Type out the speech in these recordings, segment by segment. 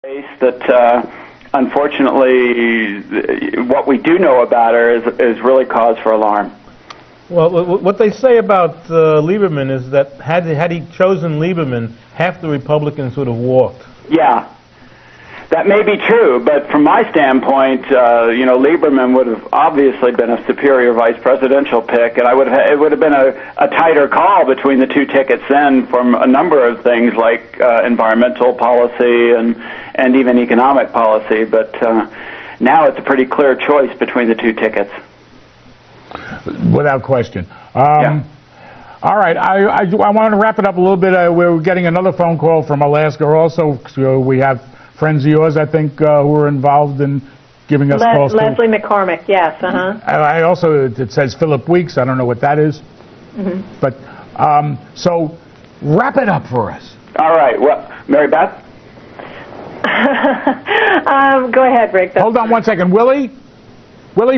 That unfortunately, what we do know about her is really cause for alarm. Well, what they say about Lieberman is that had he chosen Lieberman, half the Republicans would have walked. Yeah, that may be true, but from my standpoint, Lieberman would have obviously been a superior vice presidential pick, and it would have been a tighter call between the two tickets then from a number of things like environmental policy and even economic policy. But now it's a pretty clear choice between the two tickets. Without question. Yeah. All right, I want to wrap it up a little bit. We're getting another phone call from Alaska also. So we have friends of yours, I think, who are involved in giving us calls. Leslie McCormick, yes, I also, it says Philip Weeks. I don't know what that is. Mm-hmm. But, so, wrap it up for us. All right, well, Mary Beth? Go ahead, Rick. Hold on one second. Willie,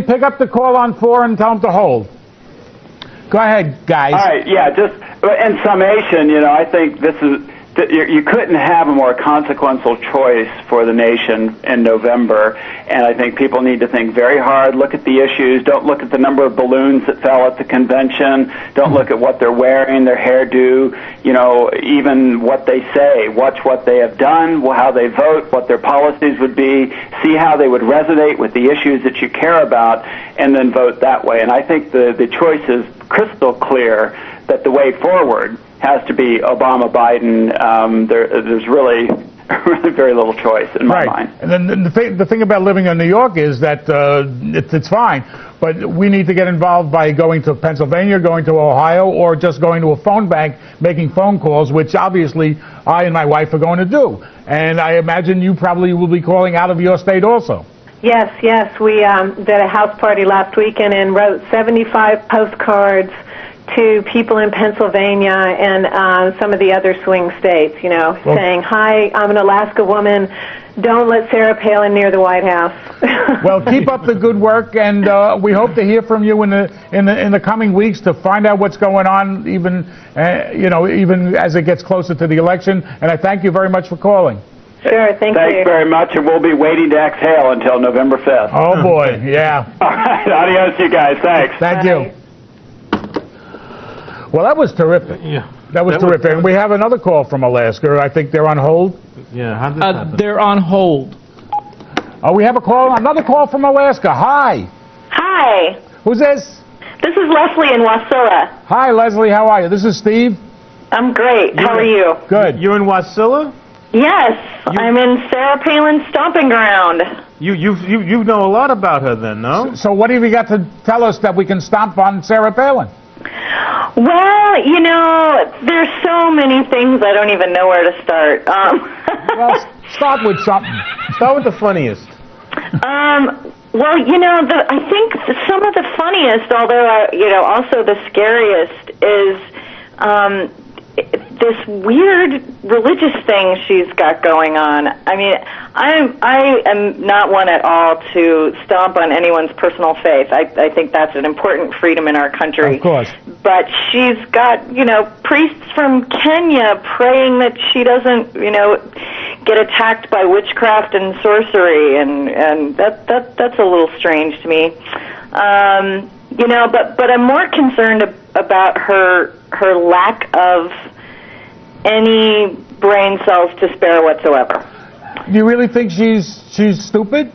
pick up the call on 4 and tell him to hold. Go ahead, guys. All right, yeah, just in summation, I think this is, you couldn't have a more consequential choice for the nation in November, and I think people need to think very hard, look at the issues, don't look at the number of balloons that fell at the convention, don't look at what they're wearing, their hairdo, even what they say. Watch what they have done, how they vote, what their policies would be, see how they would resonate with the issues that you care about, and then vote that way. And I think the choice is crystal clear that the way forward has to be Obama-Biden. There's really very little choice in my mind. And then the thing about living in New York is that it's fine, but we need to get involved by going to Pennsylvania, going to Ohio, or just going to a phone bank, making phone calls, which obviously I and my wife are going to do. And I imagine you probably will be calling out of your state also. Yes. We did a house party last weekend and wrote 75 postcards to people in Pennsylvania and some of the other swing states, saying, "Hi, I'm an Alaska woman. Don't let Sarah-Palin near the White House." Well, keep up the good work, and we hope to hear from you in the coming weeks to find out what's going on, even as it gets closer to the election. And I thank you very much for calling. Sure, thanks you. Thanks very much, and we'll be waiting to exhale until November 5th. Oh boy, yeah. All right, adios, you guys. Thanks. Thank you. Well, that was terrific. Yeah. That was terrific. And we have another call from Alaska. I think they're on hold. Yeah, how did this happen? They're on hold. Oh, we have another call from Alaska. Hi. Hi. Who's this? This is Leslie in Wasilla. Hi, Leslie. How are you? This is Steve. I'm great. How are you? Good. You're in Wasilla? Yes. I'm in Sarah-Palin's stomping ground. You know a lot about her then, no? So what have you got to tell us that we can stomp on Sarah-Palin? Well, there's so many things I don't even know where to start. Well, start with something. Start with the funniest. Well, I think some of the funniest, although, also the scariest is this weird religious thing she's got going on. I mean, I am not one at all to stomp on anyone's personal faith. I think that's an important freedom in our country. Of course. But she's got, priests from Kenya praying that she doesn't, get attacked by witchcraft and sorcery, and that's a little strange to me. But I'm more concerned about her lack of any brain cells to spare whatsoever. Do you really think she's stupid?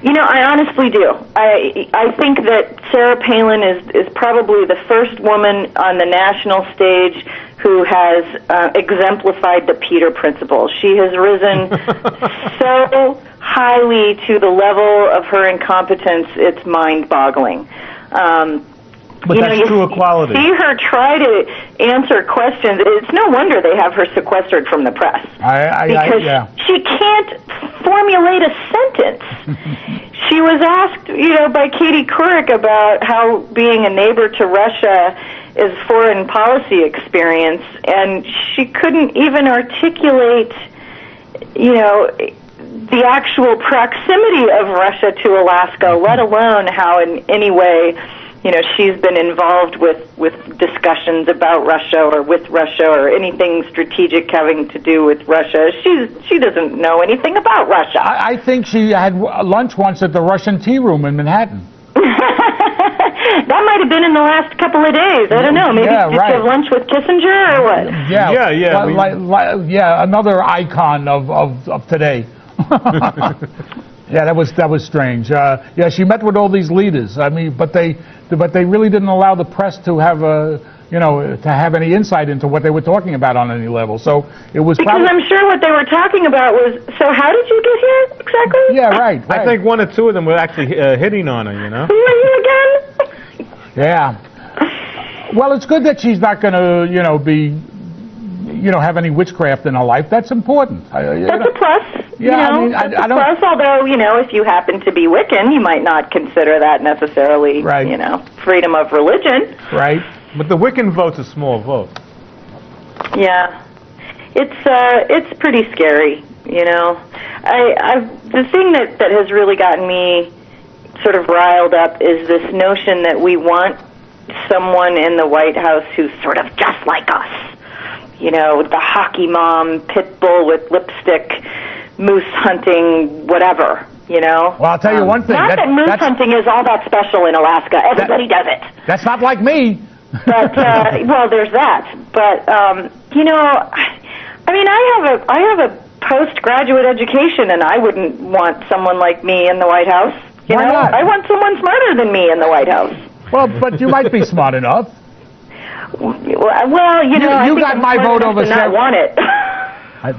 I honestly do. I think that Sarah-Palin is probably the first woman on the national stage who has exemplified the Peter principle. She has risen so highly to the level of her incompetence, it's mind-boggling. But that's true equality. See her try to answer questions. It's no wonder they have her sequestered from the press. Because she can't formulate a sentence. She was asked, by Katie Couric about how being a neighbor to Russia is foreign policy experience, and she couldn't even articulate, the actual proximity of Russia to Alaska, let alone how in any way she's been involved with discussions about Russia or with Russia or anything strategic having to do with Russia. She doesn't know anything about Russia. I think she had lunch once at the Russian Tea Room in Manhattan. That might have been in the last couple of days. I don't know. Maybe did you have lunch with Kissinger or what? Yeah, another icon of today. Yeah, that was strange. Yeah, she met with all these leaders. I mean, but they really didn't allow the press to have to have any insight into what they were talking about on any level. So it was because I'm sure what they were talking about was. So how did you get here exactly? Yeah, right. I think one or two of them were actually hitting on her. Who are you again? Yeah. Well, it's good that she's not going to be have any witchcraft in her life. That's important. That's a plus. Yeah, I mean, I don't. Plus, although if you happen to be Wiccan, you might not consider that necessarily, freedom of religion. Right. But the Wiccan vote's a small vote. Yeah, it's pretty scary. The thing that has really gotten me sort of riled up is this notion that we want someone in the White House who's sort of just like us. The hockey mom, pit bull with lipstick, moose hunting, whatever, Well, I'll tell you one thing. Not that moose hunting is all that special in Alaska. Everybody does it. That's not like me. But, well, there's that. But, I mean, I have a postgraduate education, and I wouldn't want someone like me in the White House. Why not? I want someone smarter than me in the White House. Well, but you might be smart enough. Well, you got my vote over Sarah. I want it.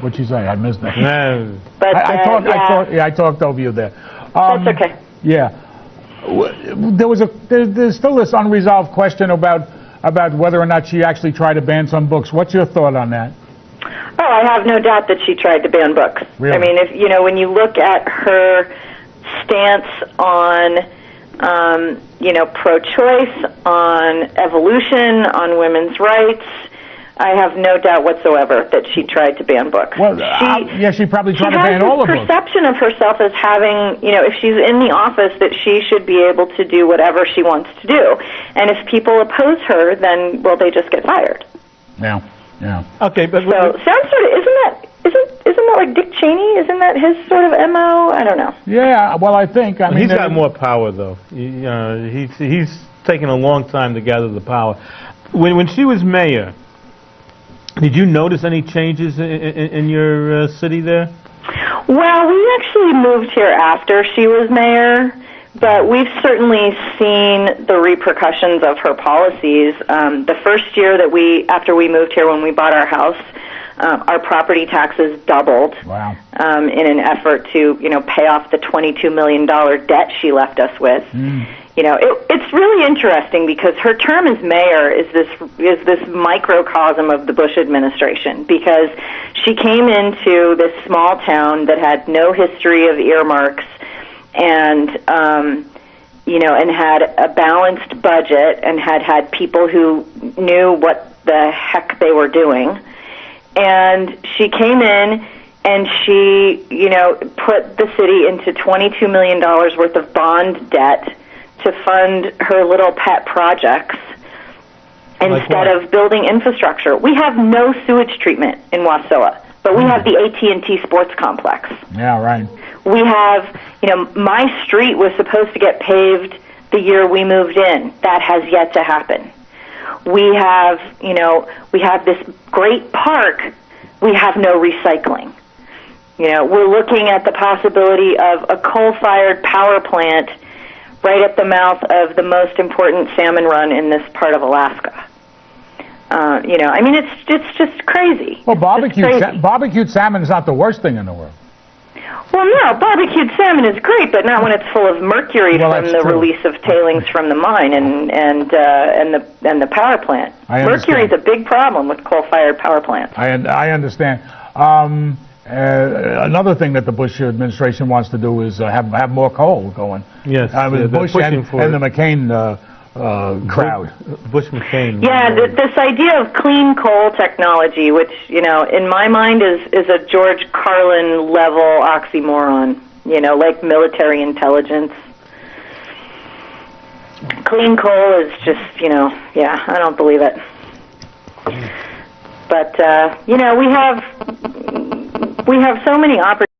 What'd you say? I missed that. No. But I talked over you there. That's okay. Yeah. There's still this unresolved question about whether or not she actually tried to ban some books. What's your thought on that? Oh, I have no doubt that she tried to ban books. Really? I mean, if when you look at her stance on pro-choice, on evolution, on women's rights, I have no doubt whatsoever that she tried to ban books. Well, she probably tried to ban all of them. She has this perception of herself as having, if she's in the office, that she should be able to do whatever she wants to do. And if people oppose her, then, well, they just get fired. Yeah. Okay, but... So, sounds sort of, isn't that like Dick Cheney? Isn't that his sort of MO? I don't know. Yeah, well, I think, I mean... He's got more power, though. He's taken a long time to gather the power. When she was mayor... Did you notice any changes in your city there? Well, we actually moved here after she was mayor, but we've certainly seen the repercussions of her policies. The first year after we moved here, when we bought our house, our property taxes doubled. Wow. In an effort to, pay off the $22 million debt she left us with. It's really interesting because her term as mayor is this microcosm of the Bush administration, because she came into this small town that had no history of earmarks and and had a balanced budget and had people who knew what the heck they were doing. And she came in and she, put the city into $22 million worth of bond debt to fund her little pet projects instead of building infrastructure. We have no sewage treatment in Wasilla, but we have the AT&T Sports Complex. Yeah, right. We have, my street was supposed to get paved the year we moved in. That has yet to happen. We have, we have this great park. We have no recycling. We're looking at the possibility of a coal-fired power plant right at the mouth of the most important salmon run in this part of Alaska. I mean, it's just crazy. Well, barbecued salmon is not the worst thing in the world. Well, no, barbecued salmon is great, but not when it's full of mercury from the release of tailings from the mine and the power plant. Mercury is a big problem with coal-fired power plants. I understand. Another thing that the Bush administration wants to do is have more coal going. Yes, Bush and the McCain crowd. Bush-McCain. Yeah, this idea of clean coal technology, which, in my mind is a George Carlin level oxymoron, like military intelligence. Clean coal is just, yeah, I don't believe it. But, we have so many opportunities.